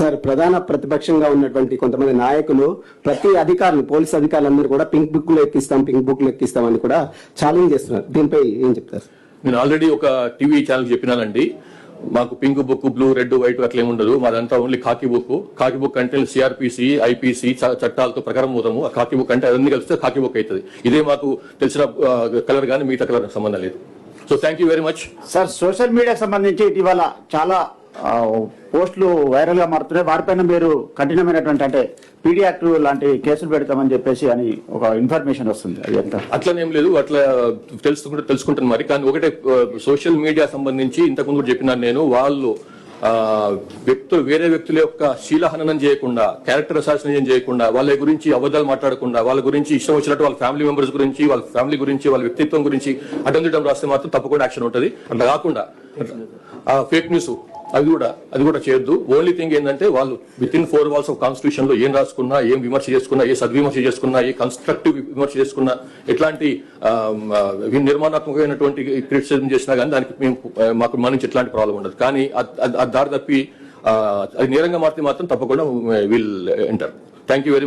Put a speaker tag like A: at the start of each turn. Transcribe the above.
A: Sir, ప్రధాన ప్రతిపక్షంగా ఉన్నటువంటి కొంతమంది నాయకులు ప్రతి అధికారులు, పోలీస్ అధికారులందరూ కూడా పింక్ బుక్ లో ఎక్కిస్తామని కూడా ఛాలెంజ్ చేస్తున్నారు. దీనిపై ఏం చెప్తారు?
B: నేను ఆల్రెడీ ఒక టీవీ ఛానల్ చెప్పినానండి, మాకు pink book, blue, red, white అట్లా ఏముండదు. మాదంతా ఓన్లీ కాకి బుక్. కాకి బుక్ అంటే సిఆర్పిసి, ఐపీసీ చట్టాలతో ప్రకారం పోతాము. ఆ కాకి బుక్ అంటే అన్ని కలిస్తే కాకి బుక్ అవుతుంది. ఇదే మాకు తెలిసిన కలర్ కానీ మిగతా కలర్ సంబంధం లేదు. So thank you very much.
C: Sir, social మీడియాకి సంబంధించి ఇటీవల చాలా పోస్టులు వైరల్ గా మారుతున్నాయి. వారిపైన మీరు కఠినమైనటువంటి అంటే పీడీ యాక్ట్ లాంటి కేసులు పెడతామని చెప్పేసి అని ఒక ఇన్ఫర్మేషన్ వస్తుంది. అది ఎంత
B: అట్లనేం లేదు, అట్లా తెలుసుకుంటాను మరి. కానీ ఒకటే, సోషల్ మీడియా సంబంధించి ఇంతకుముందు కూడా చెప్పినాను నేను, వాళ్ళు వేరే వ్యక్తుల యొక్క శీలహననం చేయకుండా, క్యారెక్టర్ అసాసినేషన్ చేయకుండా, వాళ్ళ గురించి అబద్ధాలు మాట్లాడకుండా, వాళ్ళ గురించి ఇష్టం వచ్చినట్టు వాళ్ళ ఫ్యామిలీ మెంబర్స్ గురించి, వాళ్ళ ఫ్యామిలీ గురించి, వాళ్ళ వ్యక్తిత్వం గురించి అడ్డం రాస్తే మాత్రం తప్పకుండా యాక్షన్ ఉంటుంది. అట్లా కాకుండా ఫేక్ న్యూస్ అది కూడా చేయొద్దు. ఓన్లీ థింగ్ ఏంటంటే, వాళ్ళు with in 4 walls of constitution లో ఏం రాసుకున్నా, ఏం విమర్శ చేసుకున్నా, ఏ సద్విమర్శ చేసుకున్నా, ఏ కన్స్ట్రక్టివ్ విమర్శ చేసుకున్నా, ఎట్లాంటి నిర్మాణాత్మకమైనటువంటి క్రిటిసిజం చేసినా కానీ దానికి మాకు మన నుంచి ఎట్లాంటి ప్రాబ్లం ఉండదు. కానీ దారి తప్పి అది నేరంగా మారితే మాత్రం తప్పకుండా will enter. Thank you very much.